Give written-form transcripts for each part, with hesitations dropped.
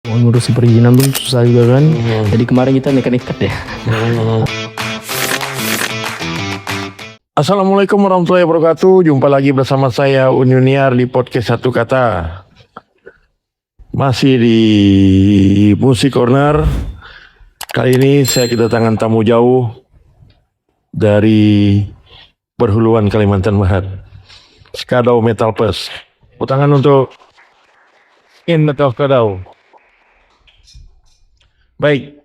Mau ngurus perizinan pun susah juga kan. Jadi kemarin kita nekat-nekat ya. Assalamualaikum warahmatullahi wabarakatuh. Jumpa lagi bersama saya Unyuniar di podcast Satu Kata. Masih di Musik Corner. Kali ini saya kedatangan tamu jauh dari Perhuluan Kalimantan Barat, Skadau Metal Pes. Tangan untuk Metal Skadau. Baik,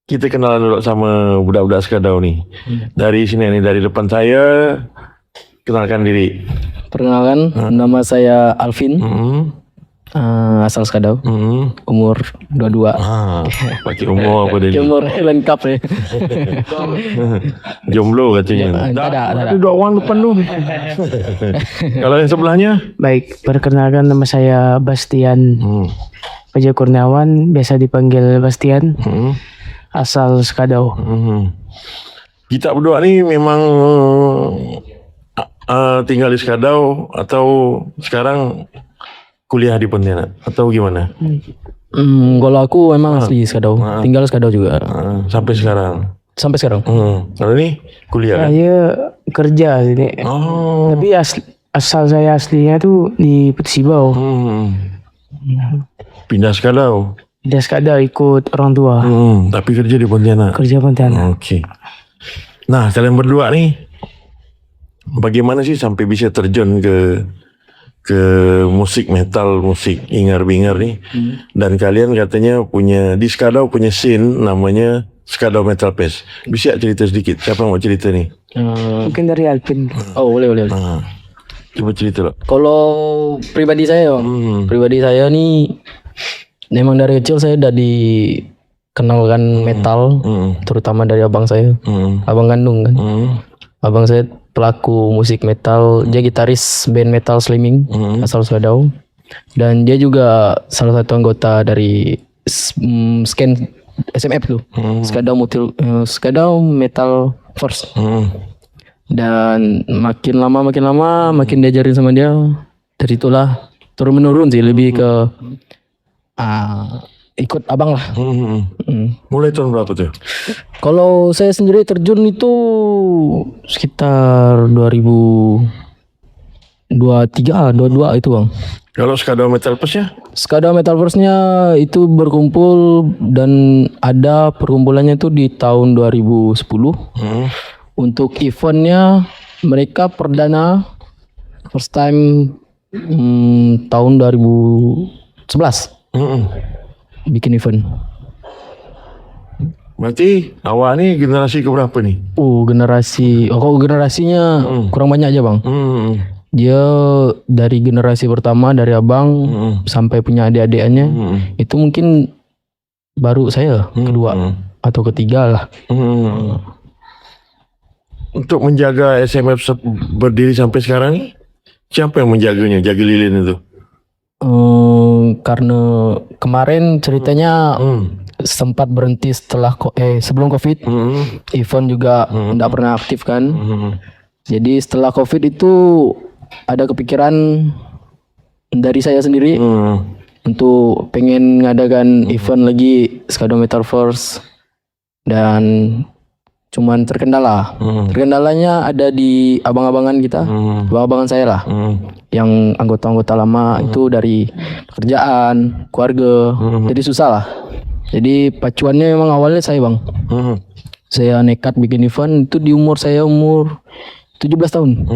kita kenalan dulu sama budak-budak Skadau nih. Dari sini nih, dari depan saya, kenalkan diri. Perkenalkan, nama saya Alvin, asal Skadau, umur 22. Pakai umur apa dia? Umur lengkap ya. Jomblo katanya. Tak ada. Itu dua orang depan tuh. Kalau yang sebelahnya? Baik, perkenalkan nama saya Bastian Paja Kurniawan, biasa dipanggil Bastian, asal Skadau. Kita berdua nih memang tinggal di Skadau atau sekarang kuliah di Pontianak atau gimana? Kalau aku emang asli Skadau, tinggal Skadau juga. Sampai sekarang. Sampai sekarang. Kalau ini kuliah kan? Saya kerja sini. Tapi asal saya aslinya tuh di Petsibau. Pindah Skadau. Di Skadau ikut orang tua. Tapi kerja di Pontianak. Kerja Pontianak. Oke. Nah, kalian berdua nih, bagaimana sih sampai bisa terjun ke musik metal, musik ingar-bingar nih? Dan kalian katanya punya di Skadau punya scene namanya Skadau Metal Fest. Bisa cerita sedikit? Siapa yang mau cerita nih? Mungkin dari Alvin. Oh boleh. Coba cerita loh. Kalau pribadi saya, pribadi saya nih, memang dari kecil saya udah dikenalkan metal, terutama dari abang saya, abang kandung kan. Abang saya pelaku musik metal, dia gitaris band metal Slimming asal Skadau, dan dia juga salah satu anggota dari scan SMF tuh, Skadau Metal Force. Dan makin lama makin diajarin sama dia, dari itulah turun menurun sih, lebih ke ikut abang lah. Mulai tahun berapa tuh? Kalau saya sendiri terjun itu sekitar 2023, 22 itu bang. Kalau Skadau Metal Fest ya? Skadau Metal Force-nya itu berkumpul, dan ada perkumpulannya itu di tahun 2010. Untuk eventnya mereka perdana first time tahun 2011 bikin event. Berarti awal nih generasi keberapa nih? Generasinya kurang banyak aja bang. Dia dari generasi pertama dari abang sampai punya adik-adikannya, itu mungkin baru saya kedua atau ketiga lah. Untuk menjaga SMF berdiri sampai sekarang nih, siapa yang menjaganya, jaga lilin itu? Karena kemarin ceritanya sempat berhenti setelah sebelum COVID, event juga tidak pernah aktif kan. Jadi setelah COVID itu ada kepikiran dari saya sendiri untuk pengen ngadakan event lagi Skadau Metal Force, dan cuman terkendalanya ada di abang-abangan kita, abang-abangan saya lah, yang anggota-anggota lama itu dari pekerjaan, keluarga, jadi susah lah. Jadi pacuannya memang awalnya saya bang, saya nekat bikin event itu di umur 17 tahun.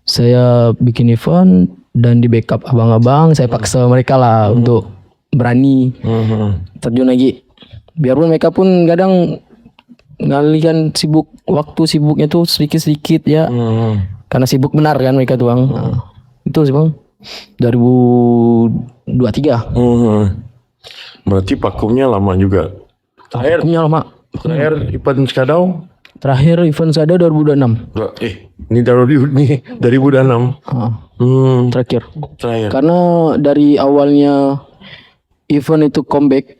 Saya bikin event dan di backup abang-abang, saya paksa mereka lah untuk berani terjun lagi, biarpun mereka pun kadang ngalihkan waktu sibuknya tuh sedikit-sedikit ya, karena sibuk benar kan mereka tuh bang. Itu sih bang 2023. Berarti vakumnya lama juga. Terakhir event Skadau? Terakhir event Skadau 2026. Ini dari 2026. Terakhir. Karena dari awalnya event itu comeback,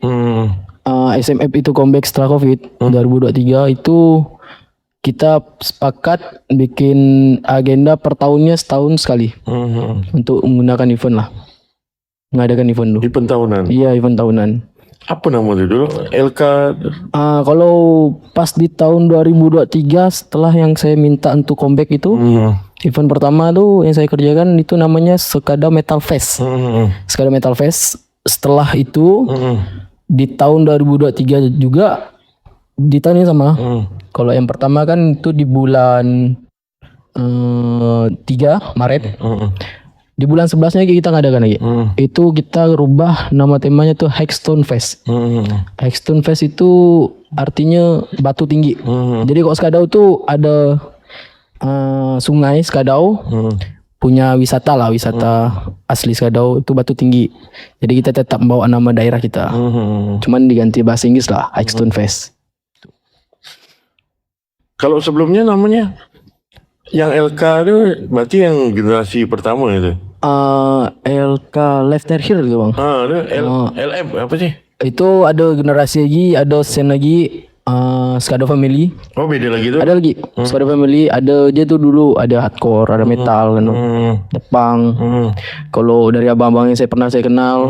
SMF itu comeback setelah COVID 2023 itu kita sepakat bikin agenda per tahunnya setahun sekali untuk menggunakan event lah. ngadakan event tuh. Event tahunan. Iya, event tahunan. Apa nama itu dulu? LK. Kalau pas di tahun 2023 setelah yang saya minta untuk comeback itu, event pertama tuh yang saya kerjakan itu namanya Sekada Metal Fest. Sekada Metal Fest. Setelah itu di tahun 2023 juga di tahun ini sama. Kalau yang pertama kan itu di bulan 3 Maret. Di bulan 11-nya kita ngadakan lagi. Itu kita rubah nama temanya tuh Hexstone Fest. Hexstone Fest itu artinya batu tinggi. Jadi kalau Skadau tuh ada sungai Skadau, punya wisata asli Skadau itu batu tinggi. Jadi kita tetap bawa nama daerah kita. Cuman diganti bahasa Inggris lah, Hexstone Fest. Kalau sebelumnya namanya yang LK itu berarti yang generasi pertama itu. LK Left Here gitu bang. Itu LF apa sih? Itu ada generasi lagi, ada scene lagi, Skada Family. Oh beda lagi tuh. Ada lagi Skada Family, ada dia tuh dulu ada hardcore, ada metal kan, ada punk. Kalau dari abang-abang yang saya kenal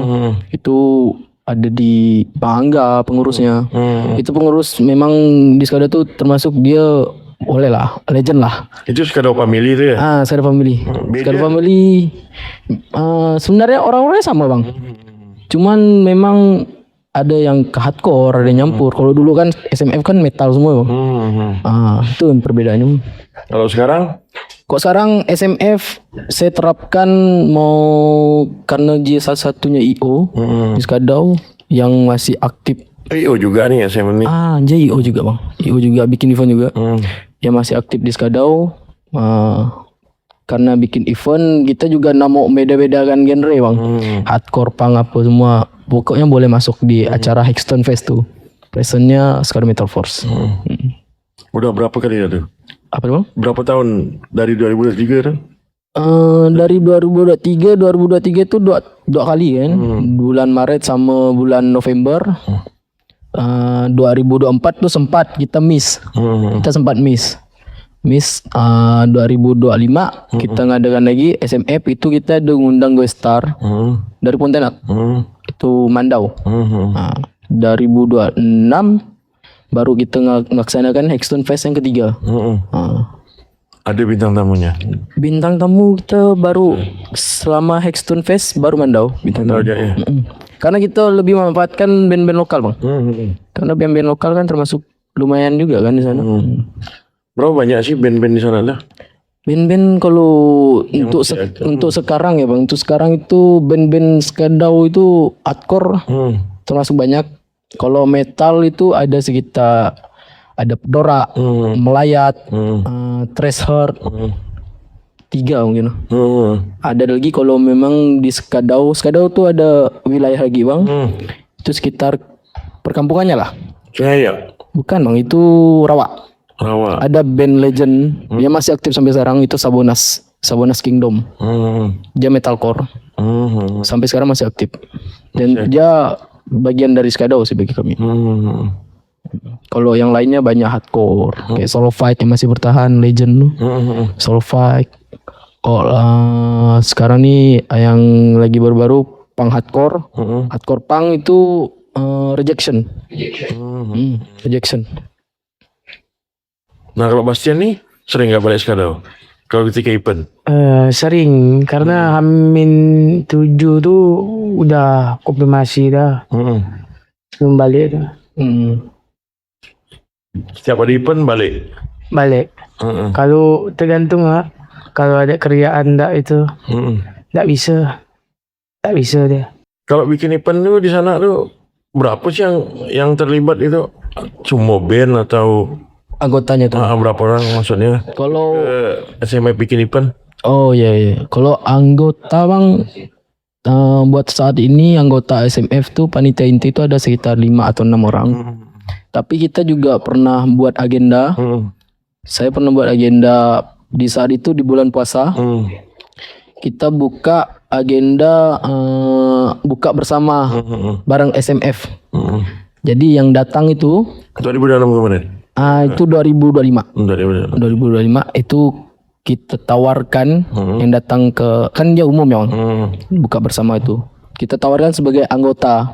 itu ada di Bangga pengurusnya. Itu pengurus memang di Skada tuh termasuk dia boleh lah, legend lah. Itu Skada Family itu ya? Skada Family. Beda. Skada Family sebenarnya orang-orangnya sama bang. Cuman memang ada yang ke hardcore, ada yang nyampur. Kalau dulu kan SMF kan metal semua bang. Itu yang perbedaannya. Kalau sekarang? Kok sekarang SMF saya terapkan mau karena dia salah satunya IO di Skadau yang masih aktif. IO juga nih ya saya ini. Anjay IO juga bang. IO juga bikin event juga. Yang masih aktif di Skadau. Karena bikin event kita juga mau beda-bedakan genre bang. Hardcore, punk apa semua. Pokoknya boleh masuk di acara Hexstone Fest tuh. Presentnya Skada Metal Force. Udah berapa kali ya tuh? Apa bang? Berapa tahun dari 2023 tuh? Dari 2023 itu dua kali kan. Bulan Maret sama bulan November. 2024 tuh sempat kita miss. Kita sempat miss 2025 kita ngadakan lagi SMF itu kita udah ngundang guest star dari Pontianak. Itu Mandau. 2026 baru kita melaksanakan Hexstone Fest yang ketiga. Ada bintang tamunya. Bintang tamu kita baru selama Hexstone Fest baru Mandau bintang tamu. Ya. Karena kita lebih memanfaatkan band-band lokal bang. Karena band-band lokal kan termasuk lumayan juga kan di sana. Berapa banyak sih band-band di sana lah? Band-band kalau untuk sekarang ya bang, untuk sekarang itu band-band Skadau itu hardcore termasuk banyak. Kalau metal itu ada sekitar ada Dora, Melayat, Threshold, 3 mungkin. Ada lagi kalau memang di Skadau tuh ada wilayah lagi bang. Itu sekitar perkampungannya lah. Saya. Bukan bang, itu Rawa. Ada band legend yang masih aktif sampai sekarang itu Sabonas Kingdom. Dia metalcore. Sampai sekarang masih aktif. Dan dia bagian dari Skadau sih bagi kami. Kalau yang lainnya banyak hardcore, kayak Solo Fight yang masih bertahan, legend. Solo Fight. Kalau sekarang nih yang lagi baru-baru punk hardcore, hardcore punk itu Rejection. Rejection. Nah kalau Bastian nih sering nggak balik Skadau? Kalau ketika event? Sering karena Hamin 7 tuh udah konfirmasi dah. Belum balik tuh. Setiap ada event balik? Balik. Kalau tergantung lah. Kalau ada kerjaan enggak itu. Enggak bisa. Tak bisa dia. Kalau bikin event tuh di sana tuh berapa sih yang terlibat itu? Cuma band atau anggotanya tuh? Berapa orang maksudnya? Kalau SMA bikin event? Oh iya. Kalau anggota bang, buat saat ini anggota SMF tuh panitia inti itu ada sekitar 5 atau 6 orang. Tapi kita juga pernah buat agenda. Saya pernah buat agenda di saat itu di bulan puasa. Kita buka agenda buka bersama bareng SMF. Jadi yang datang itu 2006 kemarin? Itu 2025 itu kita tawarkan yang datang ke, kan dia umum ya bang, buka bersama itu kita tawarkan sebagai anggota.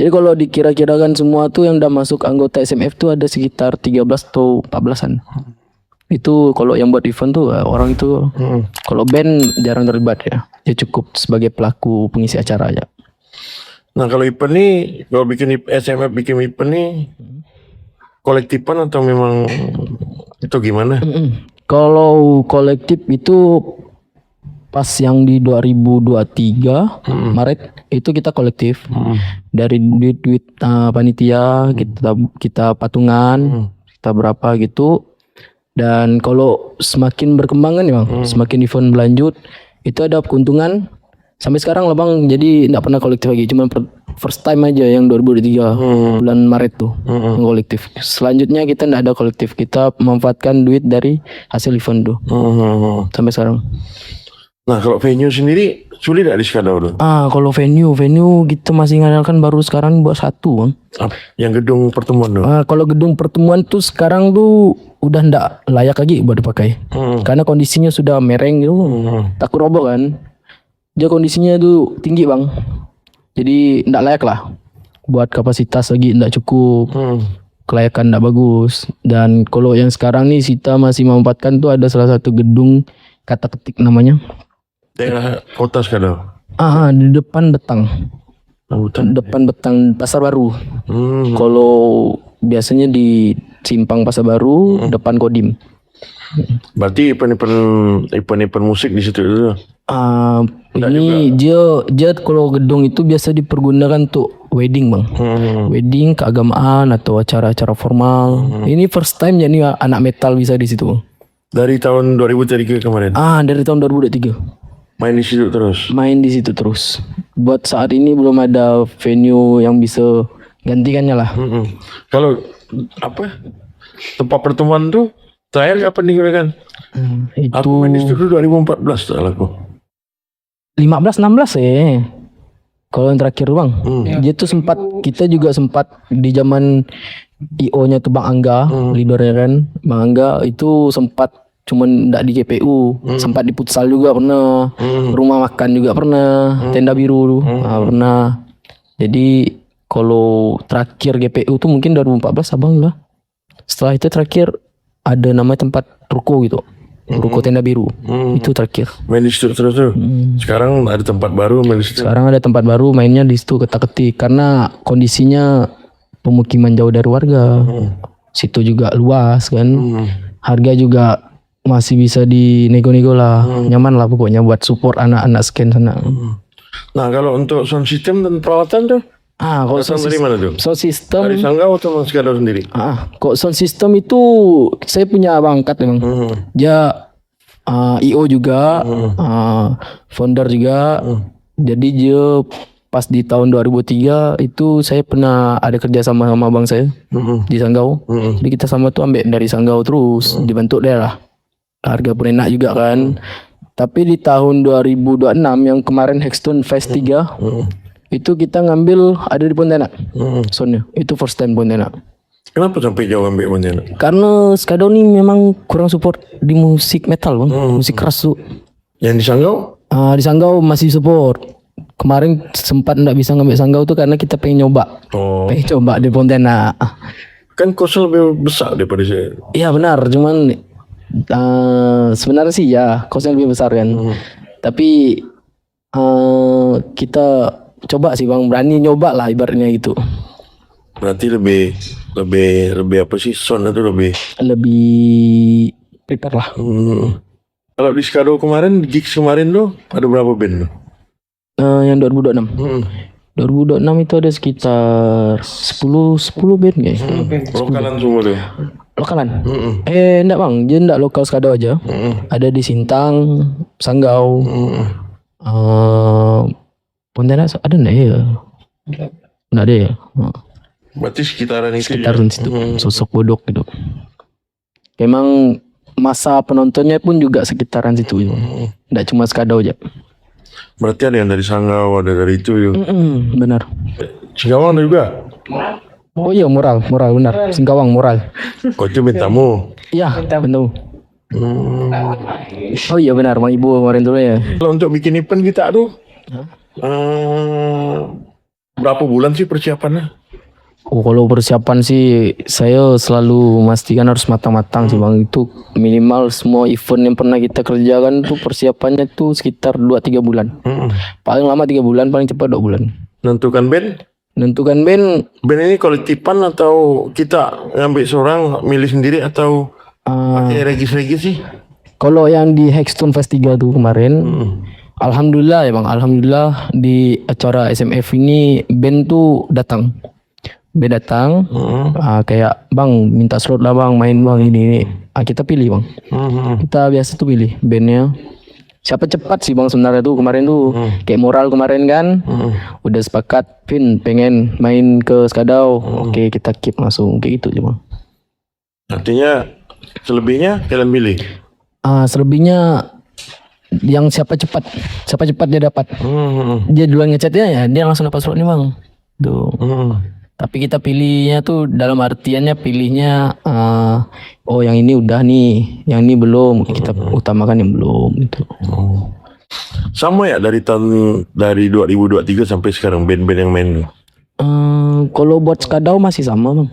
Jadi kalau dikira-kirakan semua tuh yang udah masuk anggota SMF tuh ada sekitar 13 atau 14-an. Itu kalau yang buat event tuh orang itu. Kalau band jarang terlibat ya. Dia cukup sebagai pelaku pengisi acara aja. Nah kalau event nih, kalau SMF bikin event nih, kolektifan atau memang itu gimana? Kalau kolektif itu pas yang di 2023 Maret itu kita kolektif dari duit panitia kita patungan kita berapa gitu. Dan kalau semakin berkembang kan ya bang, semakin event berlanjut itu ada keuntungan. Sampai sekarang lah bang, jadi nggak pernah kolektif lagi, cuma first time aja yang 2023 bulan Maret tuh yang kolektif. Selanjutnya kita nggak ada kolektif, kita memanfaatkan duit dari hasil event tuh sampai sekarang. Nah kalau venue sendiri sulit gak di Skadau tuh? Kalau venue kita masih ngandalkan baru sekarang buat satu bang. Yang gedung pertemuan tuh? Kalau gedung pertemuan tuh sekarang tuh udah ndak layak lagi buat dipakai karena kondisinya sudah mereng gitu, takut roboh kan. Dia kondisinya tuh tinggi bang, jadi ndak layak lah buat kapasitas lagi, ndak cukup, kelayakan ndak bagus. Dan kalau yang sekarang nih kita masih memanfaatkan tuh ada salah satu gedung kata ketik namanya. Daerah kota Skadau? Di depan Betang. Depan Betang Pasar Baru. Kalau biasanya di Simpang Pasar Baru, depan Kodim. Berarti event musik di situ dulu? Ini dia kalau gedung itu biasa dipergunakan untuk wedding bang, wedding, keagamaan atau acara-acara formal. Ini first time jadi anak metal bisa di situ. Dari tahun 2003 kemarin? Dari tahun 2023. Main di situ terus? Main di situ terus. Buat saat ini belum ada venue yang bisa gantikannya lah. Kalau tempat pertemuan tuh terakhir kapan nih kan? Itu Aku main di situ 2014 tuh aku. 15-16 ya. Kalau yang terakhir bang, dia tuh kita juga sempat di zaman IO-nya tuh Bang Angga, leadernya kan, Bang Angga itu sempat cuman ndak di GPU, sempat di futsal juga pernah, rumah makan juga pernah, tenda biru pernah. Jadi kalau terakhir GPU tuh mungkin 2014 abang lah. Setelah itu terakhir ada namanya tempat ruko gitu, ruko tenda biru, itu terakhir. Main di situ terus tuh. Sekarang ada tempat baru main di situ. Sekarang ada tempat baru mainnya di situ ketak-ketik karena kondisinya pemukiman jauh dari warga. Situ juga luas kan. Harga juga masih bisa dinego-nego lah. Nyaman lah pokoknya buat support anak-anak scan sana. Nah kalau untuk sound system dan peralatan tuh? Kalau sound dari mana tuh? Sound system Dari Sanggau atau Skadau sendiri? Kok sound system itu saya punya bangkat memang. Dia IO juga, founder juga. Jadi dia pas di tahun 2003 itu saya pernah ada kerja sama abang saya di Sanggau. Jadi kita sama tuh ambil dari Sanggau terus dibentuk daerah. Harga pun enak juga kan. Tapi di tahun 2026 yang kemarin Hextone Fest 3 itu kita ngambil ada di Pontianak. Soundnya itu first time Pontianak. Kenapa sampai jauh ambil Pontianak? Karena Skadau nih memang kurang support di musik metal bang, musik keras tuh. Yang di Sanggau? Di Sanggau masih support. Kemarin sempat nggak bisa ngambil Sanggau tuh karena kita pengen nyoba. Pengen coba di Pontianak. Kan kosnya lebih besar daripada saya. Iya benar, cuman sebenarnya sih ya kosnya lebih besar kan. Tapi kita coba sih bang, berani nyoba lah ibaratnya gitu. Berarti lebih apa sih, sound itu lebih prepare lah. Kalau di Skadau kemarin, gigs kemarin tuh ada berapa band tuh? Yang 2026 2026 itu ada sekitar 10 band kayaknya. Lokalan semua tuh? Lokalan? Enggak bang, dia enggak lokal Skadau aja. Ada di Sintang, Sanggau, Pontianak ada enggak ya? Enggak ada ya? Berarti sekitaran itu situ, Sosok Bodok gitu. Memang masa penontonnya pun juga sekitaran situ. Enggak cuma Skadau aja. Berarti ada yang dari Sanggau, ada dari itu yuk. Benar. Singkawang ada juga? Oh iya, moral benar. Singkawang moral. Kau itu bentamu? Iya, benar. Oh iya benar, Mang Ibu kemarin dulu ya. Kalau untuk bikin event kita tuh, Berapa bulan sih persiapannya? Oh, kalau persiapan sih saya selalu memastikan harus matang-matang sih bang. Itu minimal semua event yang pernah kita kerjakan tuh persiapannya tuh sekitar 2-3 bulan. Paling lama 3 bulan, paling cepat 2 bulan. Nentukan band? Nentukan band Band ini kolektifan atau kita ngambil seorang milih sendiri atau pakai regis-regis sih? kalau yang di Hexstone Fest 3 tuh kemarin, alhamdulillah ya bang, alhamdulillah di acara SMF ini band tuh datang. Band datang, kayak bang minta slot lah bang, main bang ini. Kita pilih bang. Kita biasa tuh pilih bandnya. Siapa cepat sih bang sebenarnya tuh kemarin tuh kayak moral kemarin kan, udah sepakat Vin pengen main ke Skadau, oke kita keep langsung kayak gitu aja bang. Artinya selebihnya kalian pilih? Selebihnya yang siapa cepat dia dapat. Dia duluan ngechatnya ya dia langsung dapat slot nih bang. Tuh. Tapi kita pilihnya tuh dalam artiannya pilihnya oh yang ini udah nih, yang ini belum, kita utamakan yang belum gitu. Sama ya dari 2023 sampai sekarang band-band yang main. Kalau buat Skadau masih sama bang.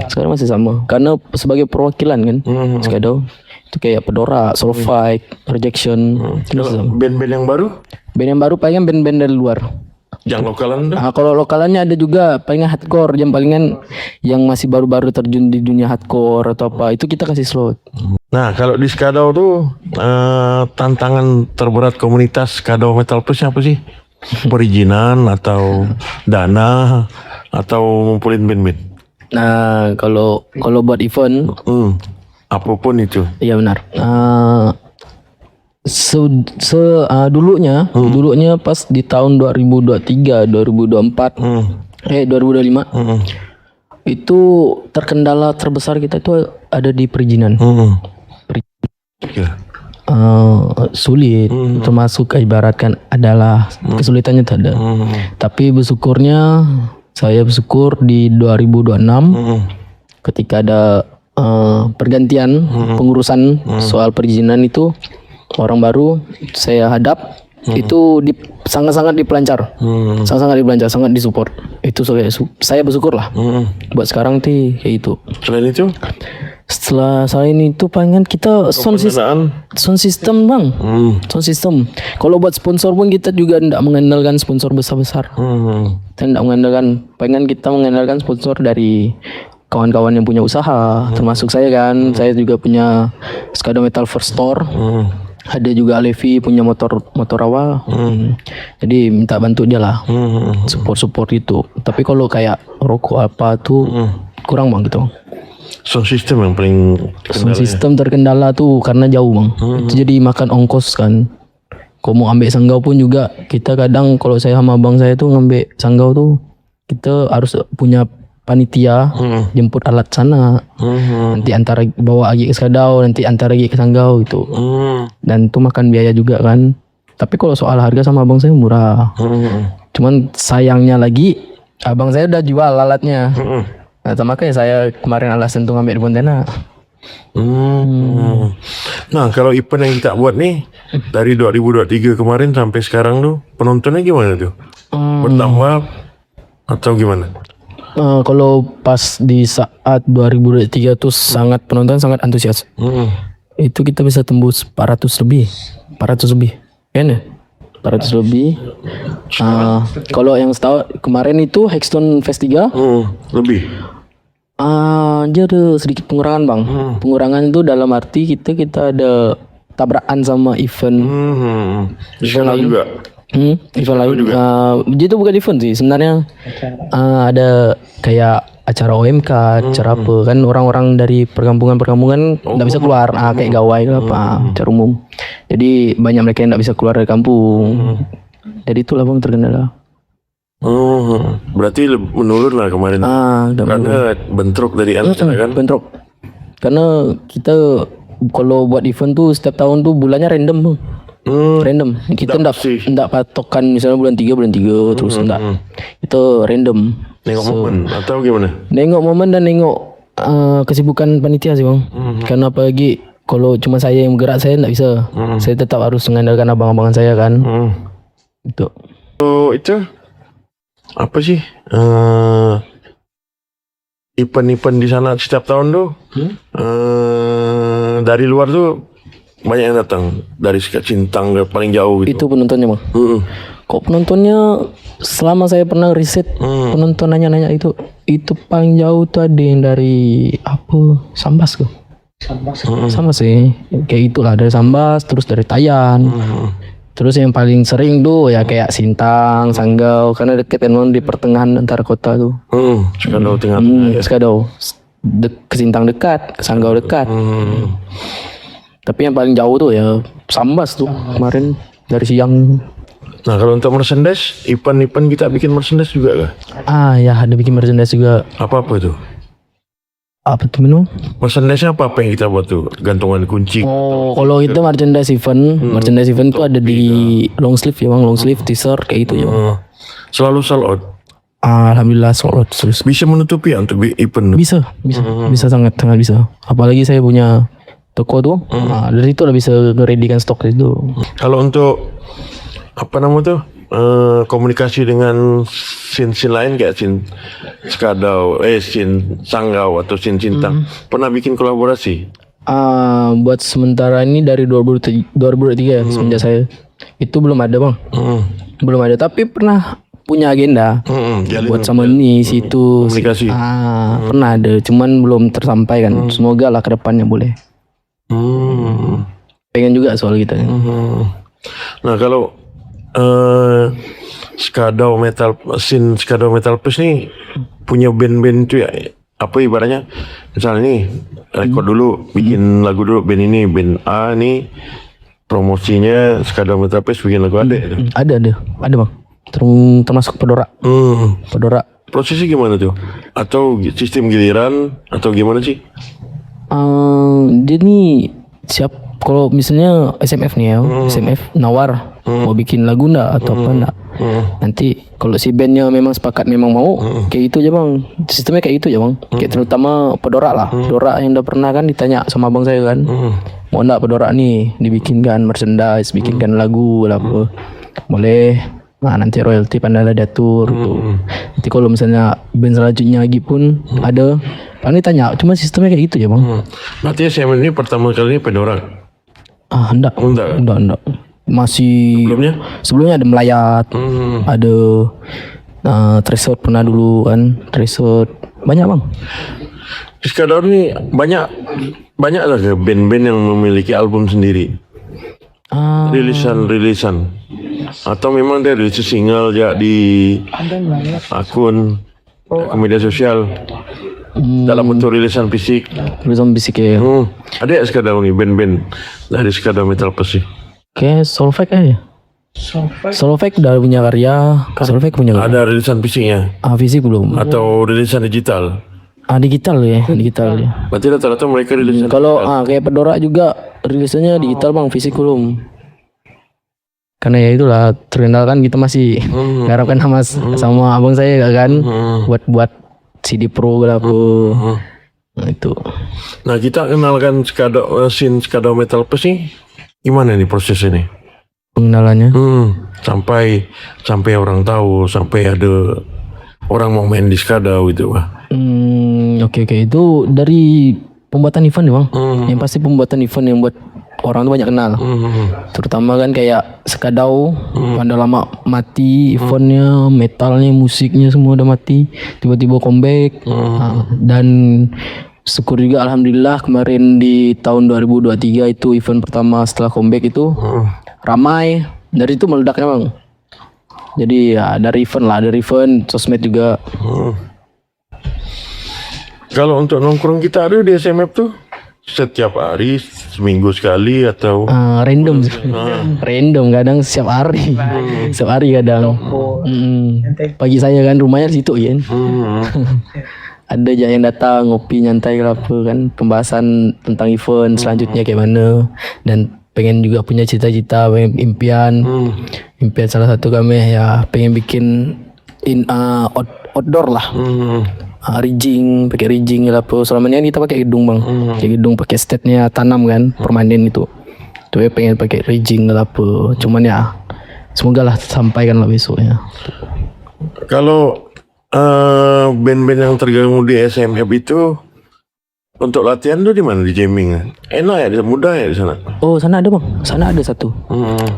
Sekarang masih sama karena sebagai perwakilan kan Skadau itu kayak Pedora, Soulfight, Rejection. Band-band yang baru? Band yang baru palingan band-band dari luar. Yang lokalan dah? Kalau lokalannya ada juga palingan hardcore, yang palingan yang masih baru-baru terjun di dunia hardcore atau apa itu kita kasih slot. Nah kalau di Skadau tuh tantangan terberat komunitas Skadau Metal Plus apa sih? Perizinan atau dana atau ngumpulin band-band? Nah kalau buat event, apapun itu. iya benar. Dulunya pas di tahun 2023, 2024, 2025 itu terkendala terbesar kita itu ada di perizinan. Sulit, termasuk ibaratkan adalah kesulitannya itu ada. Tapi bersyukurnya saya bersyukur di 2026 ketika ada pergantian pengurusan soal perizinan itu. Orang baru saya hadap itu sangat-sangat dipelancar, sangat disupport. Itu saya bersyukur lah. Buat sekarang kayak itu. Selain itu? Selain itu palingan kita sound system bang. Sound system. Kalau buat sponsor pun kita juga tidak mengandalkan sponsor besar-besar. Kita tidak mengandalkan. Palingan kita mengandalkan sponsor dari kawan-kawan yang punya usaha, termasuk saya kan. Saya juga punya Skadau Metal First Store. Ada juga Alevi punya motor awal. Jadi minta bantu dia lah. Support itu. Tapi kalau kayak rokok apa tuh kurang bang gitu. Sound system yang paling Sound system terkendala tuh karena jauh bang. Itu jadi makan ongkos kan. Kalau mau ambil sanggau pun juga kita kadang kalau saya sama abang saya tuh ngambil sanggau tuh kita harus punya panitia jemput alat sana. Nanti antara bawa lagi ke Skadau, nanti antara lagi ke Sanggau gitu. Dan itu makan biaya juga kan. Tapi kalau soal harga sama abang saya murah. Cuman sayangnya lagi abang saya udah jual alatnya. Nah, makanya saya kemarin alasan tuh ngambil di Pontianak. Nah kalau event yang kita buat nih dari 2023 kemarin sampai sekarang tuh penontonnya gimana tuh? Bertambah atau gimana? Kalau pas di saat 2023 tuh penonton sangat antusias. Itu kita bisa tembus 400 lebih. Kan ya? 400 lebih. Kalau yang setahu kemarin itu Hexstone Fest 3 lebih. Dia ada sedikit pengurangan bang. Pengurangan itu dalam arti kita ada tabrakan sama event. Event lain juga. Event lain juga. Itu bukan event sih sebenarnya. Ada kayak acara OMK, acara apa kan orang-orang dari perkampungan nggak bisa keluar, kayak gawai ke apa, acara umum. Jadi banyak mereka yang nggak bisa keluar dari kampung. Jadi itulah bang terkendala. Berarti menurun lah kemarin. Karena bentrok dari anak kan? Bentrok. Karena kita kalau buat event tuh setiap tahun tuh bulannya random tuh. Random. Kita enggak patokan misalnya bulan 3 terus enggak. Itu random. Nengok momen atau gimana? Nengok momen dan nengok kesibukan panitia sih bang. Karena apalagi kalau cuma saya yang bergerak saya enggak bisa. Saya tetap harus mengandalkan abang-abangan saya kan. Itu. So itu apa sih event-event di sana setiap tahun tuh dari luar tuh banyak yang datang dari Sintang ke paling jauh gitu. Itu penontonnya bang. Mm-mm. Kok penontonnya selama saya pernah riset penonton nanya-nanya itu paling jauh tuh ada yang dari apa Sambas kok. Sama sih kayak itulah, dari Sambas terus dari Tayan. Terus yang paling sering tuh ya kayak Sintang, Sanggau, karena deket kan memang di pertengahan antara kota tuh. Sekadau tengah. Sekadau ke Sintang dekat, ke Sanggau dekat. Tapi yang paling jauh tuh ya Sambas tuh kemarin dari siang. Nah kalau untuk merchandise, event-event kita bikin merchandise juga kah? Ya ada bikin merchandise juga. Apa itu? Apa tuh menu? Merchandise apa yang kita buat tuh? Gantungan kunci. Oh, kalau itu merchandise event tuh ada di long sleeve ya bang, long sleeve, t-shirt kayak itu ya. Selalu sold out. Alhamdulillah sold out terus. Bisa menutupi ya untuk event. Bisa sangat bisa. Apalagi saya punya toko tuh, dari itu udah bisa ngeredikan stok itu. Kalau untuk apa namanya tuh komunikasi dengan scene lain kayak scene Sekadau, scene Sanggau atau scene Sintang, pernah bikin kolaborasi? Buat sementara ini dari 2003 ya, semenjak saya itu belum ada bang, belum ada. Tapi pernah punya agenda buat sama ini situ komunikasi. Pernah ada, cuman belum tersampaikan. Semoga lah kedepannya boleh. Pengen juga soal kita. Nah kalau Sekadau Metal Fest nih punya band-band itu ya, apa ibaratnya misalnya nih rekod dulu, bikin lagu dulu band ini, band A nih promosinya Sekadau Metal Fest bikin lagu ada bang, termasuk Pedora. Prosesnya gimana tuh? Atau sistem giliran atau gimana sih? Jadi siap kalau misalnya SMF nih ya, SMF nawar mau bikin lagu ndak atau apa ndak. Nanti kalau si bandnya memang sepakat memang mau, kayak itu aja bang. Sistemnya kayak itu aja bang. Kayak terutama Pedora lah. Pedora yang udah pernah kan ditanya sama abang saya kan, mau ndak Pedora nih dibikinkan merchandise, bikinkan lagu lah apa. Boleh. Nah nanti royalti pandala diatur tuh. Nanti kalau misalnya band selanjutnya lagi pun ada, paling tanya. Cuma sistemnya kayak gitu ya bang. Berarti saya ini pertama kali ini Pedora. Enggak. Masih sebelumnya ada Melayat, ada Tresor pernah dulu kan, Tresor banyak bang. Di Sekadau ini banyak lah ke band-band yang memiliki album sendiri, rilisan atau memang dia rilis single ya di akun media sosial dalam bentuk rilisan fisik. Rilisan fisik ya. Ada ya Sekadau nih band-band dari Sekadau Metal Fest sih. Kayak Solveig aja. Solveig udah punya karya. Solveig punya karya. Ada rilisan fisiknya? Fisik belum. Atau rilisan digital? Digital ya. Berarti rata-rata mereka rilisan. Kalau kayak Pedora juga rilisannya digital bang, fisik belum. Karena ya itulah terkenal kan kita masih garapkan sama abang saya kan, buat CD Pro lah Nah itu. Nah kita kenalkan Sekadau Metal Fest nih. Gimana nih proses ini? Pengenalannya? Sampai orang tahu, sampai ada orang mau main di Sekadau gitu, Pak. Oke. Itu dari pembuatan event ya, Bang. Yang pasti pembuatan event yang buat orang tuh banyak kenal. Terutama kan kayak Sekadau, udah lama mati eventnya, metalnya, musiknya semua udah mati. Tiba-tiba comeback. Dan syukur juga alhamdulillah kemarin di tahun 2023 itu event pertama setelah comeback itu ramai. Dari itu meledaknya bang. Jadi ya dari event sosmed juga. Kalau untuk nongkrong kita ada di SMF tuh setiap hari, seminggu sekali atau random random kadang setiap hari kadang. Pagi saya kan rumahnya di situ ya. Ada aja yang datang ngopi nyantai apa kan, pembahasan tentang event selanjutnya kayak mana, dan pengen juga punya cita-cita, impian salah satu kami ya pengen bikin outdoor lah, rigging, pakai rigging lah apa. Selama ini kan kita pakai gedung bang, pakai gedung pakai state-nya tanam kan, permanen itu ya pengen pakai rigging lah apa. Cuman ya semoga lah sampaikan lah besoknya. Kalau band-band yang tergabung di SMF itu untuk latihan tuh di mana, di jamming? Enak ya, mudah ya di sana? Oh sana ada bang, sana ada satu.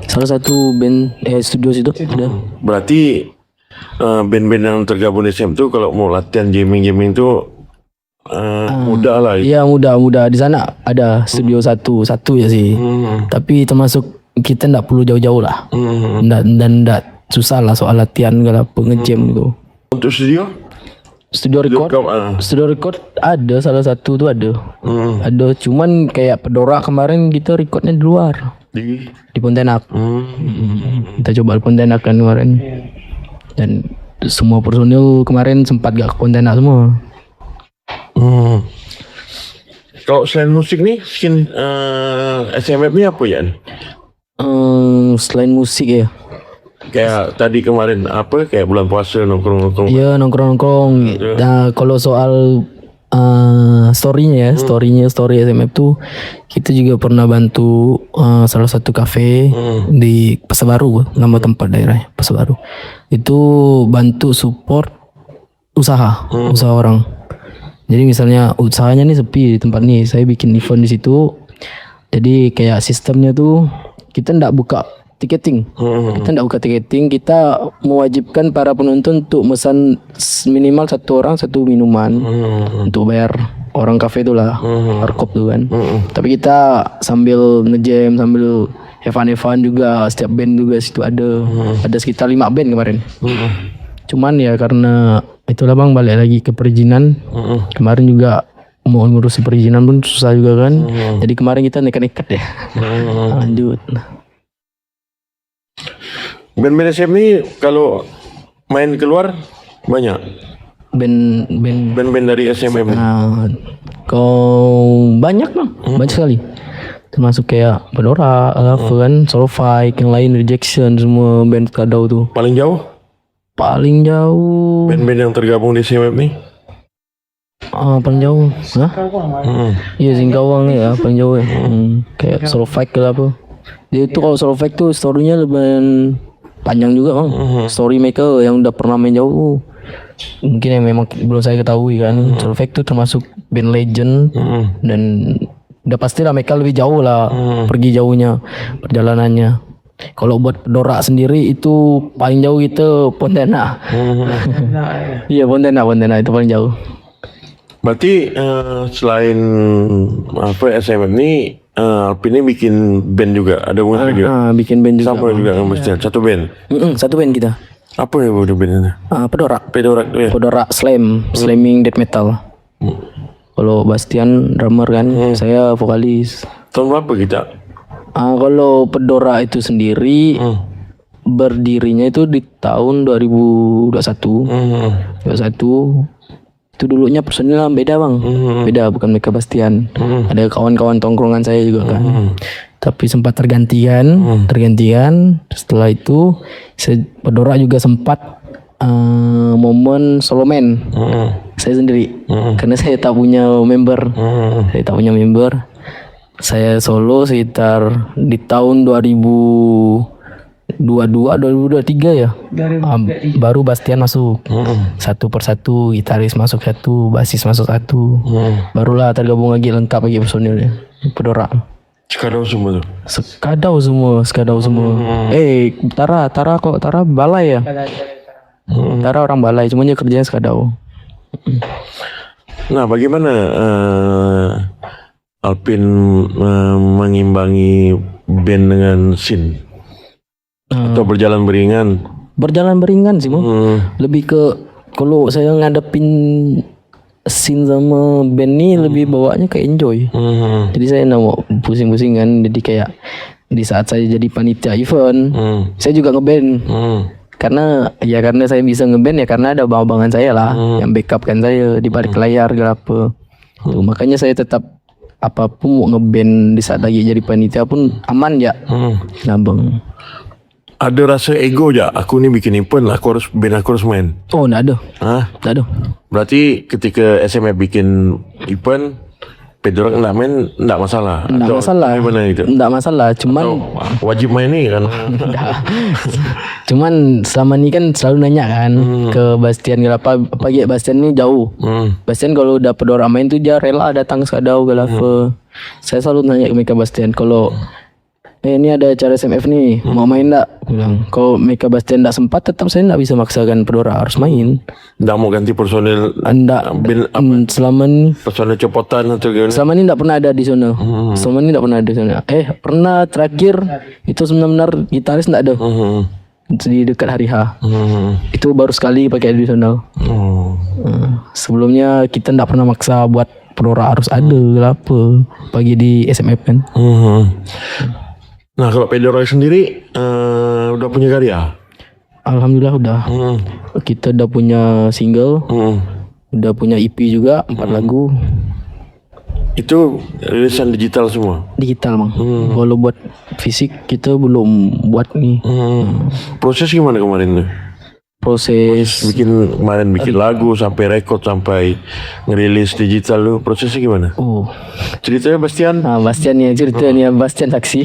Salah satu band studio situ ada. Berarti band-band yang tergabung di SMF itu kalau mau latihan jamming tuh mudah lah. Iya mudah di sana ada studio satu ya sih. Tapi termasuk kita ndak perlu jauh-jauh lah. Dan susah lah soal latihan kalau ngejam gitu. Untuk studio record ada salah satu tuh ada. Ada cuman kayak Pedora kemarin kita recordnya di luar. Di Pontianak. Kita coba di Pontianak kan kemarin. Dan semua personil kemarin sempat gak ke Pontianak semua. Kalau selain musik nih, SMF ini apa ya? Selain musik ya. Kayak tadi kemarin kayak bulan puasa nongkrong. Iya nongkrong. Nah kalau soal story SMF tuh kita juga pernah bantu salah satu kafe di Pasar Baru, nama tempat daerahnya Pasar Baru. Itu bantu support usaha orang. Jadi misalnya usahanya nih sepi di tempat nih, saya bikin event di situ. Jadi kayak sistemnya tuh kita ndak buka tiketing. Kita mewajibkan para penonton untuk mesan minimal satu orang satu minuman untuk bayar orang kafe itu lah, warkop tuh kan. Tapi kita sambil ngejam, sambil have fun juga, setiap band juga situ ada sekitar 5 band kemarin. Cuman ya karena itulah bang, balik lagi ke perizinan. Kemarin juga mau ngurusi perizinan pun susah juga kan. Jadi kemarin kita nekat ya. Lanjut. Band-band SM ini kalau main keluar banyak. Band-band dari SMM. Kau banyak bang, banyak sekali. Termasuk kayak Pedora, kan, Solo Fight, yang lain Rejection, semua band Kadau tuh. Paling jauh band-band yang tergabung di SMM nih? Paling jauh, Iya Singkawang ya, paling jauh ya. Kayak Solo Fight ke apa. Dia tuh kalau Solo Fight tuh story-nya lebih panjang juga bang. Story maker yang udah pernah main jauh. Mungkin yang memang belum saya ketahui kan. Solo Fight tuh termasuk band legend. Dan udah pasti lah mereka lebih jauh lah pergi jauhnya perjalanannya. Kalau buat Pedora sendiri itu paling jauh itu Pontianak. Iya Pontianak itu paling jauh. Berarti selain SMM ini Alpin ini bikin band juga, ada musik juga? Bikin band juga. Sama juga dengan Bastian, satu band? Satu band kita. Apa ya bandnya? Pedora Ya? Pedora slamming death metal. Kalau Bastian drummer kan, saya vokalis. Tahun berapa kita? Kalau Pedora itu sendiri berdirinya itu di tahun 2021. 21 itu dulunya personil beda bang, beda, bukan mereka Bastian. Ada kawan-kawan tongkrongan saya juga kan. Tapi sempat tergantian. Setelah itu Pedora juga sempat momen solo man. Saya sendiri, karena saya tak punya member. Saya solo sekitar di tahun 2023 ya. Baru Bastian masuk. Satu persatu, gitaris masuk satu, basis masuk satu. Barulah tergabung lagi lengkap lagi personilnya. Pedora. Skadau semua tuh. Skadau semua. Tara balai ya. Tara orang balai, cuma dia kerjanya Skadau. Nah, bagaimana Alpin mengimbangi band dengan scene? Atau berjalan beringan? Berjalan beringan sih, lebih ke kalau saya ngadepin scene sama band nih lebih bawanya ke enjoy. Jadi saya nggak mau pusing-pusing kan. Jadi kayak di saat saya jadi panitia event, saya juga ngeband. Karena saya bisa ngeband ya karena ada abang-abangan saya lah yang backup kan saya di balik layar apa. Tuh, makanya saya tetap apapun mau ngeband di saat lagi jadi panitia pun aman ya. Nah bang. Ada rasa ego ya, aku nih bikin event, aku harus main. Oh, enggak ada. Hah? Enggak ada. Berarti ketika SMF bikin event, Pedora nggak main nggak masalah. Nggak Atau masalah. Gimana gitu? Nggak masalah, cuman Wajib main nih kan? cuman selama ini kan selalu nanya kan ke Bastian kenapa pagi Bastian ini jauh. Bastian kalau udah Pedora main tuh dia rela datang sekadau ke Lava. Saya selalu nanya ke Mika Bastian kalau ini ada acara SMF nih, mau main enggak? Bilang. Kalau Mika Bastian enggak sempat, tetap saya enggak bisa maksakan Pedora harus main. Nggak mau ganti personil, Enggak. Selama ini personil copotan atau gimana? selama ini enggak pernah ada di sana. Selama ini enggak pernah ada di sana. Pernah terakhir itu benar-benar gitaris enggak ada. Di dekat hari H. Itu baru sekali pakai additional. Sebelumnya kita enggak pernah maksa buat Pedora harus ada apa pagi di SMF kan. Nah kalau Pedora sendiri udah punya karya? Alhamdulillah udah. Kita udah punya single, udah punya EP juga 4 lagu Itu rilisan digital semua? digital Mang. Kalau buat fisik kita belum buat nih. Proses gimana kemarin tuh? Proses Kemarin bikin lagu sampai rekod sampai ngerilis digital lu, prosesnya gimana? Ceritanya Bastian? Bastian ya ceritanya, Bastian saksi.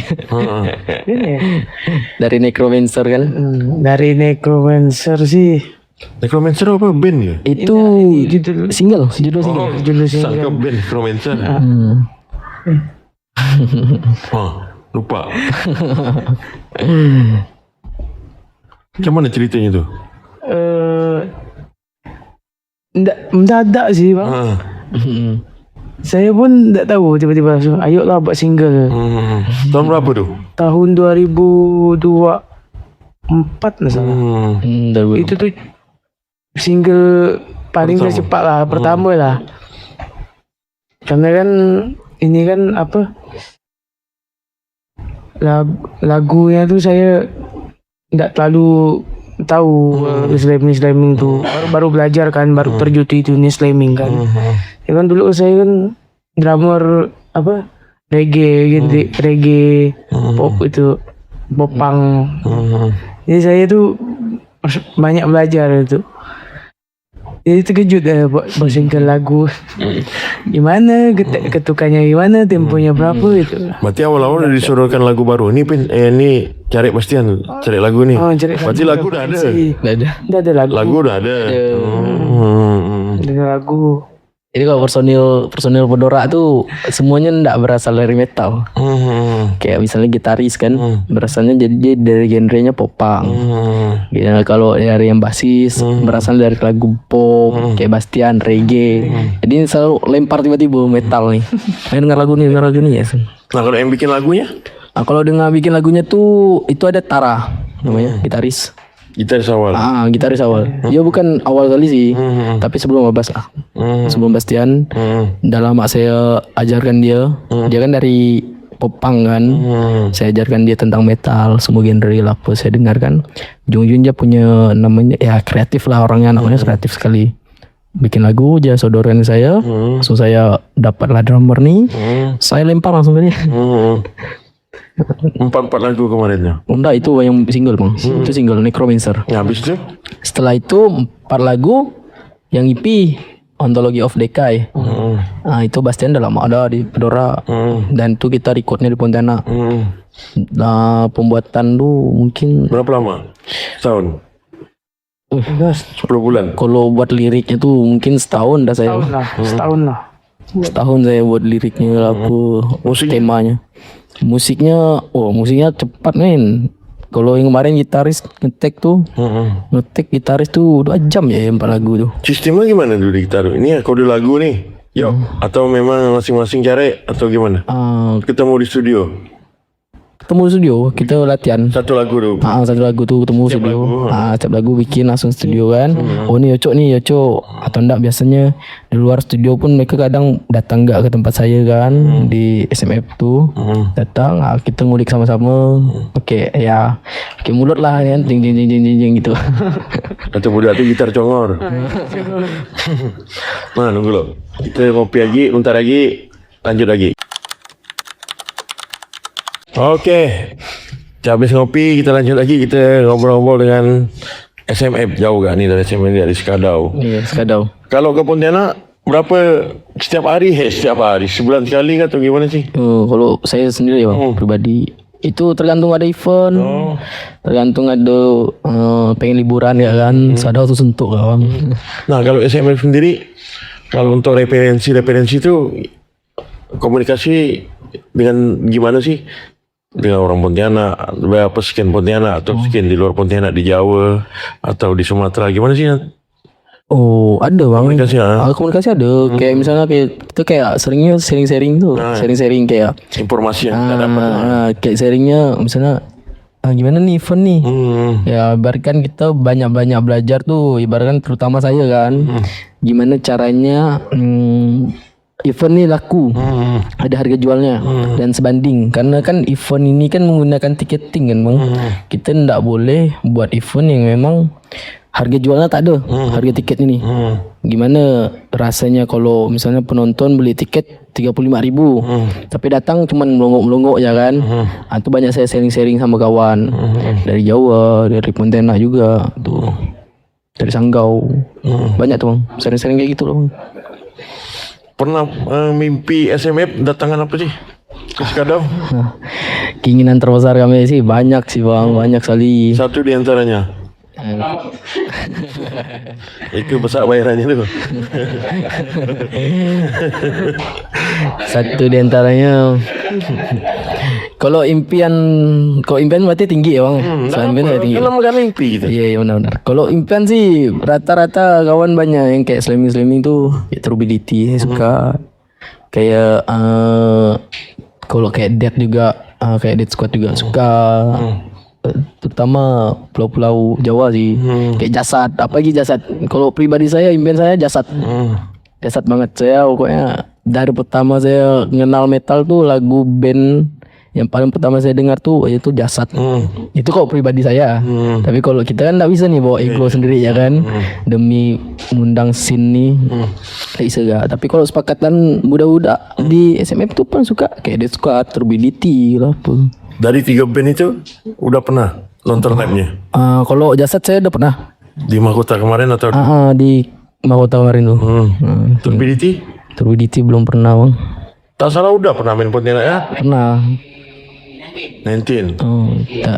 Dari Necromancer kan. Dari Necromancer sih. Necromancer apa band ya? Itu single, judul single. Sangka band Necromancer. Lupa. Gimana ceritanya tuh? Mendadak sih bang. Saya pun tak tahu tiba-tiba langsung ayolah buat single. Tahun berapa tuh? Tahun 2024 lah salah. Itu tuh single paling cepat lah, pertama lah. Karena kan ini kan apa, lagunya tuh saya tidak terlalu tahu slamming tuh, baru belajar kan, baru terjun itu nih slamming kan. Ya kan dulu saya kan drummer apa reggae gitu, reggae pop itu, popang. Jadi saya tuh banyak belajar itu. Jadi terkejut buat single lagu. Gimana ketukannya, gimana temponya berapa itu. Berarti awal-awal udah disodorkan lagu baru. Ini cari Bastian, cari lagu nih. Berarti lagu udah ada. Udah ada lagu. Lagu udah ada. Ada lagu. Jadi kalau personil Pedora tuh semuanya ndak berasal dari metal. Kayak misalnya gitaris kan, berasalnya jadi dari genrenya popang. Kalau dari yang basis berasal dari lagu pop, kayak Bastian reggae. Jadi selalu lempar tiba-tiba metal nih. Ayo dengar lagu nih ya. Nah kalau yang bikin lagunya? Nah, kalau dengar bikin lagunya tuh itu ada Tara namanya, gitaris. Gitaris awal. Gitaris awal. Dia bukan awal kali sih, tapi sebelum Babas lah. Sebelum Bastian, udah lama saya ajarkan dia. Dia kan dari popang kan. Saya ajarkan dia tentang metal, semua genre lah. Saya dengarkan. Ujung-ujung dia punya namanya ya kreatif lah orangnya, namanya kreatif sekali. Bikin lagu aja sodoran saya, langsung saya dapatlah drummer nih. Saya lempar langsung ke dia. 4 lagu kemarinnya. Enggak, itu yang single Bang. Itu single Necromancer. Ya habis itu? Setelah itu 4 lagu yang EP Ontology of Decay. Nah itu Bastian udah lama ada di Pedora. Dan itu kita recordnya di Pontianak. Nah pembuatan tuh mungkin berapa lama? Setahun? 10 bulan? Kalau buat liriknya tuh mungkin setahun dah saya. Setahun lah. Setahun saya buat liriknya apa temanya. Musiknya cepat men. Kalau yang kemarin gitaris ngetek gitaris tuh 2 jam ya 4 lagu tuh. Sistemnya gimana dulu di gitar? Ini kode lagu nih. Atau memang masing-masing cari atau gimana? Ketemu di studio. Ketemu studio, kita latihan. Satu lagu tuh. Satu lagu tuh ketemu studio. Setiap lagu bikin langsung studio kan. Oh nih Yocok. Atau enggak biasanya di luar studio pun mereka kadang datang enggak ke tempat saya kan di SMF tuh. Datang, kita ngulik sama-sama. Oke mulut lah kan, jing gitu. Atau muda tuh gitar congor. Nah nunggu lo. Kita ngopi lagi, bentar lagi lanjut lagi. Oke, habis ngopi kita lanjut lagi, kita ngobrol-ngobrol dengan SMF. Jauh gak nih dari SMF dari Sekadau? Iya, Sekadau. Kalau ke Pontianak berapa setiap hari? Setiap hari, sebulan sekali atau gimana sih? Kalau saya sendiri ya bang, pribadi itu tergantung ada event, tergantung ada pengen liburan ya kan, sadar tuh sentuh bang. Nah kalau SMF sendiri, kalau untuk referensi itu komunikasi dengan gimana sih? Dengan orang Pontianak, berapa sekian Pontianak atau sekian di luar Pontianak, di Jawa atau di Sumatera, gimana sih? Oh ada bang, Komunikasi, komunikasi ada. Kayak misalnya kayak itu kayak seringnya sharing tuh, sharing kayak informasi yang kita dapat. kayak sharingnya misalnya gimana nih event nih. Ya ibaratkan kita banyak belajar tuh, ibaratkan terutama saya kan, gimana caranya event nih laku, ada harga jualnya dan sebanding, karena kan event ini kan menggunakan tiketing kan bang. Kita ndak boleh buat event yang memang harga jualnya tak ada, harga tiket ini. Gimana rasanya kalau misalnya penonton beli tiket 35.000, tapi datang cuman melonggok-melonggok ya kan. Itu banyak saya sharing-sharing sama kawan dari Jawa, dari Pontianak juga tuh, dari Sanggau, banyak tuh bang, sharing-sharing kayak gitu loh bang. Pernah mimpi SMF datangan apa sih? Ke Skadau? Keinginan terbesar kami sih banyak sih bang, banyak sekali. Satu di antaranya. Itu besar bayarannya tuh. Satu di antaranya kalau impian berarti tinggi ya bang. Impian tinggi. Kalau makan mimpi gitu. Iya benar. Kalau impian sih rata-rata kawan banyak yang kayak slamming tuh, ya Turbidity saya suka. Kayak kalau kayak Dead juga, kayak Dead Squad juga suka. Terutama pulau-pulau Jawa sih, kayak Jasad, apalagi Jasad. Kalau pribadi saya, impian saya Jasad, Jasad banget. Saya pokoknya dari pertama saya kenal metal tuh lagu band yang paling pertama saya dengar tuh yaitu Jasad. Itu kok pribadi saya. Tapi kalau kita kan nggak bisa nih bawa ego sendiri ya kan, demi ngundang scene nih, nggak bisa gak. Tapi kalau sepakatan budak-budak di SMF tuh pun suka kayak Death Squad, Turbidity lah apa. Dari 3 band itu udah pernah nonton live-nya? Kalau Jasad saya udah pernah Di Mahkota kemarin atau? di Mahkota kemarin tuh. Turbidity belum pernah bang. tak salah udah pernah main Pontianak ya? Pernah. 19.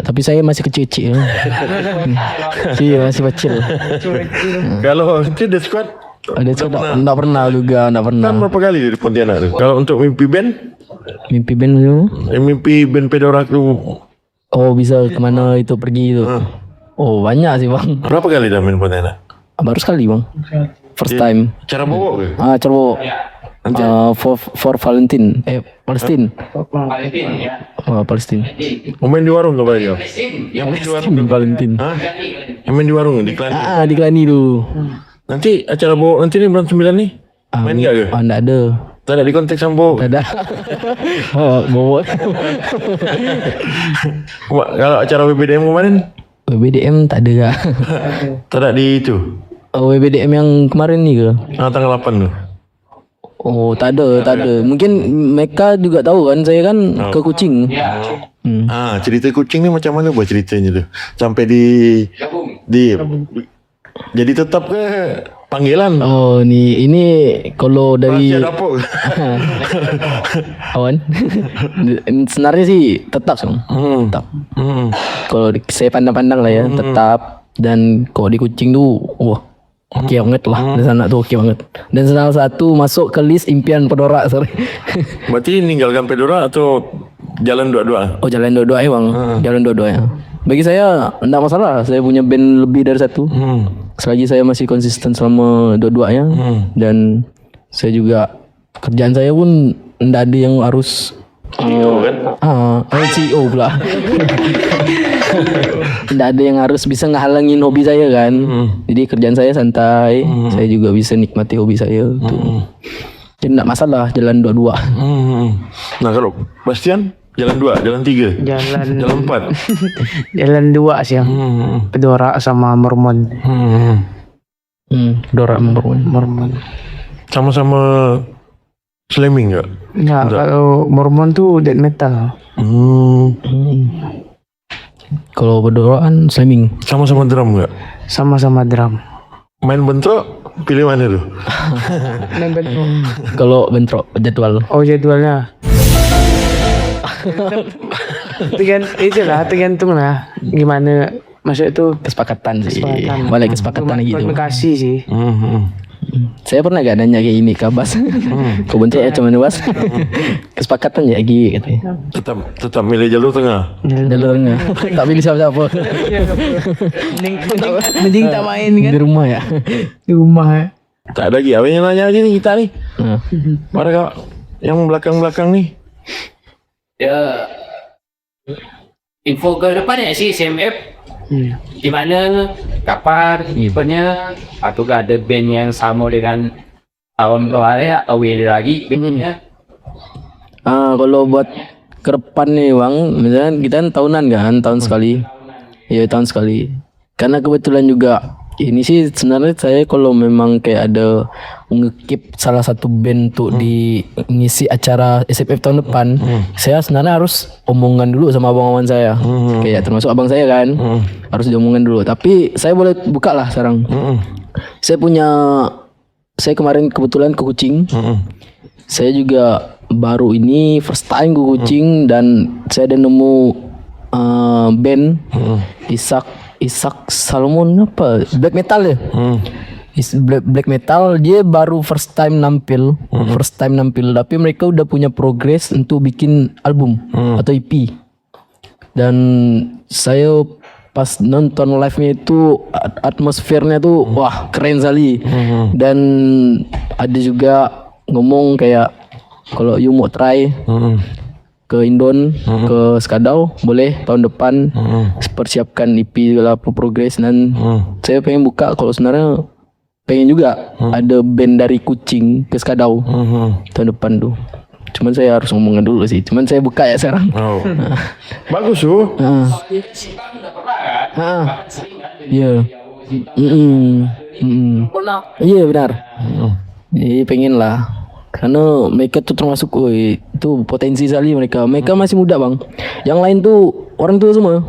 Tapi saya masih kecil-kecil. Iya masih kecil. Kalau itu The Squad Ada enggak pernah juga, enggak pernah. kan berapa kali di Pontianak tuh? Kalau untuk mimpi band? Mimpi band itu? Mimpi band Pedora tuh Oh bisa kemana itu pergi itu? Oh banyak sih bang. berapa kali dah main Pontianak? Baru sekali bang. First time. Cara bawa ke? Cerbo. For Valentine. Palestine. Palestine. Mau main di warung ke Bali? Yang main di warung Valentine. Hah? Yang main di warung di Klani? Di Klani tuh. Nanti acara bawa nanti nih bulan 9 nih. Main enggak ke? Enggak ada. Tak ada di kontak sama bawa. Ada. Bawa. Kalau acara WBDM kemarin? WBDM tak ada kah? Tak ada di itu? WBDM yang kemarin nih ke? Tanggal 8 tuh. Oh tak ada. Mungkin mereka juga tahu kan saya kan ke Kucing. Cerita kucing ni macam mana buat ceritanya tuh? Sampai di jadi tetap ke panggilan? Oh ini kalau dari Rahasia dapur. awan sebenarnya sih tetap sih. Tetap. Kalau saya pandang-pandang lah ya tetap. Dan kalau di Kucing tuh wah oke banget lah. Di sana tuh oke banget. Dan salah satu masuk ke list impian Pedora. Sorry. Berarti ninggalkan Pedora atau jalan dua-dua? Oh jalan dua-dua ya bang. Jalan dua-dua ya. Bagi saya enggak masalah. Saya punya band lebih dari satu. Selagi saya masih konsisten selama dua-duanya. Dan saya juga kerjaan saya pun enggak ada yang harus CEO kan? CEO pula. Enggak ada yang harus bisa ngehalangin hobi saya kan. Jadi kerjaan saya santai. Saya juga bisa nikmati hobi saya tuh. Jadi enggak masalah jalan dua-dua. Nah kalau Bastian jalan 2, jalan 3, jalan 4. Jalan 2 sih yang Pedora sama Mormon. Pedora Mormon. Sama-sama slamming enggak? Enggak, kalau Mormon tuh death metal. Kalau Pedora kan slamming. Sama-sama drum enggak? Sama-sama drum. Main bentrok? pilih mana tuh? Kalau bentrok jadwal. Oh jadwalnya. Tergantung lah gimana maksud itu Kesepakatan sih. Kesepakatan. Balik kesepakatan gitu. komunikasi sih. Saya pernah gak nanya kayak ini ke Bas. Kau bentrok ya cuman Bas. Kesepakatan ya gitu katanya. Tetap milih jalur tengah. Jalurnya. Tak pilih siapa-siapa. Mending tak main kan Di rumah ya. di rumah ya. Tak ada lagi. Apa yang nanya lagi nih kita nih? Nah. Mana kau yang belakang-belakang nih? Ya, info ke depannya sih CMF di mana, kapan, eventnya, atau gak ada band yang sama dengan tahun kemarin atau beda lagi bandnya. Kalau buat ke depan nih Bang, misalnya kita kan tahunan kan, tahun sekali. Iya tahun sekali. Karena kebetulan juga ini sih sebenarnya saya kalau memang kayak ada ngekip salah satu band untuk di ngisi acara SFF tahun depan, saya sebenarnya harus omongan dulu sama abang-abang saya. Kayak termasuk abang saya kan. Harus diomongin dulu. Tapi saya boleh buka lah sekarang. Saya kemarin kebetulan ke Kucing. Saya juga baru ini first time ke Kucing dan saya ada nemu band Isak Salomon apa black metal ya. Black metal dia baru first time nampil tapi mereka udah punya progress untuk bikin album atau EP. Dan saya pas nonton live-nya itu atmosfernya tuh wah keren sekali. Dan ada juga ngomong kayak kalau you mau try ke Indon, ke Skadau boleh tahun depan persiapkan EP segala progress. Dan saya pengen buka kalau sebenarnya pengen juga ada band dari Kucing ke Skadau tahun depan tuh. Cuman saya harus ngomongin dulu sih. Cuman saya buka ya sekarang. Bagus tuh. Iya. Iya benar. Jadi pengen lah. Karena mereka tuh termasuk itu potensi sekali mereka. Mereka masih muda bang. Yang lain tuh orang tua semua.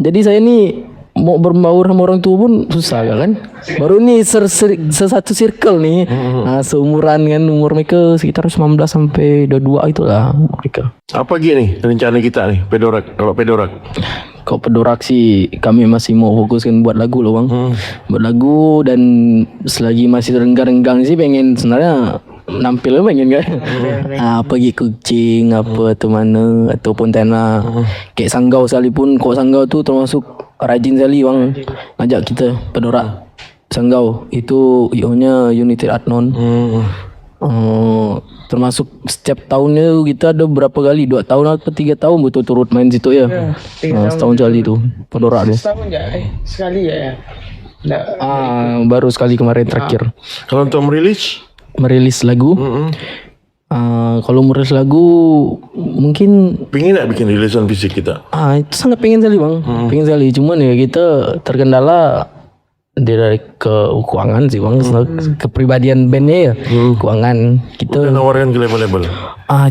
Jadi saya nih mau berbaur sama orang tua pun susah kan. Baru nih satu circle nih. Nah, seumuran kan umur mereka sekitar 19 sampai 22 itulah mereka. Apa gini rencana kita nih Pedorak? Kalau Pedorak Kalau Pedorak sih kami masih mau fokuskan buat lagu loh bang. Buat lagu dan selagi masih renggang-renggang sih pengen sebenarnya nampil pengen kan. Pergi Kucing apa atau mana atau Pontianak. Kayak Sanggau sekalipun. Kok Sanggau tuh termasuk rajin sekali bang ngajak kita Pedorak. Sanggau itu IO-nya United Adnon. Termasuk setiap tahunnya kita ada berapa kali 2 tahun atau 3 tahun betul turut main situ ya. Setahun sekali tu Pedorak dia. Setahun sekali ya. Baru sekali kemarin terakhir. kalau untuk Merilis lagu. Kalau merilis lagu mungkin pingin tak bikin rilisan fisik kita? itu sangat pengen sekali bang. Pengen sekali. Cuman ya kita terkendala dari keuangan sih bang. Kepribadian bandnya ya keuangan kita. Udah nawarkan ke label-label?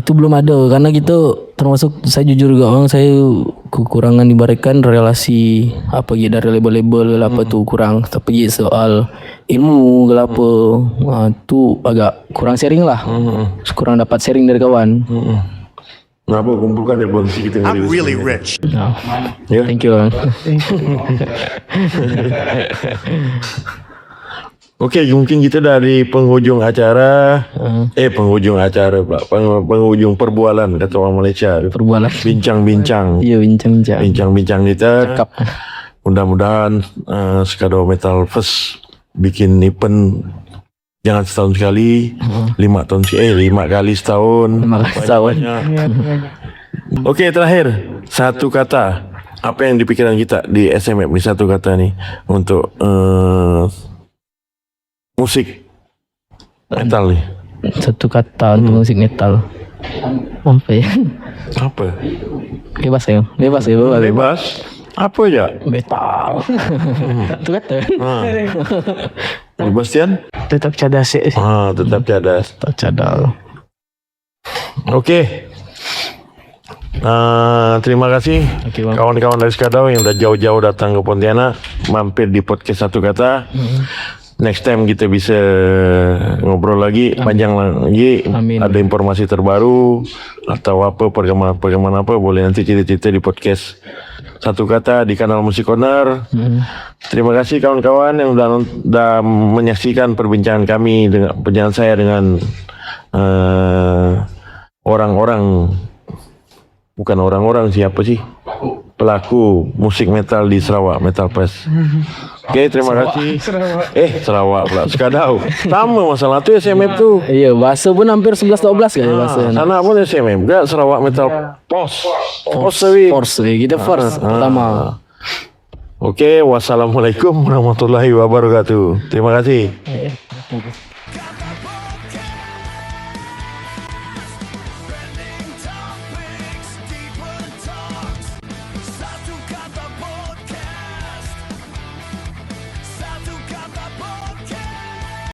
Itu belum ada karena kita termasuk saya jujur juga bang, saya kekurangan ibaratkan relasi apa gitu dari label-label apa tuh kurang. Tapi soal ilmu apa tuh agak kurang sharing lah. Kurang dapat sharing dari kawan. Kenapa kumpulkan ya bonsi kita ngerilis? I'm really rich. Ya. Thank you bang. Oke, mungkin kita dari penghujung acara, penghujung perbualan kata orang Malaysia. Perbualan. Bincang-bincang. Iya bincang-bincang. Bincang-bincang kita. Mudah-mudahan Skadau Metal Fest bikin event jangan setahun sekali, 5 kali setahun. 5 kali setahun. Oke, terakhir satu kata. Apa yang di pikiran kita di SMF ni satu kata ni untuk musik metal ni. Satu kata untuk musik metal. Apa ya? Apa? Bebas ya. Bebas. Apa aja? Metal. Satu kata. Bastian? Tetap cadas ya. Tetap cadas. Tak cadal. Okey. Terima kasih Bang. kawan-kawan dari Skadau yang dah jauh-jauh datang ke Pontianak mampir di podcast Satu Kata. next time kita bisa ngobrol lagi panjang lagi. Amin. Ada informasi terbaru atau apa perkembangan apa boleh nanti cerita-cerita di podcast Satu Kata di kanal Musik Corner. Terima kasih kawan-kawan yang sudah menyaksikan perbincangan kami dengan perbincangan saya dengan orang-orang, bukan orang-orang, siapa sih pelaku musik metal di Sarawak, Metal Press. Oke, terima kasih. Sarawak pula, Sekadau. Sama masalah tuh SMF tuh. Iya, bahasa pun hampir 11-12 kali bahasa. Sana pun SMF, enggak Sarawak Metal Pos. Force, kita first pertama. Oke, wassalamualaikum warahmatullahi wabarakatuh. Terima kasih.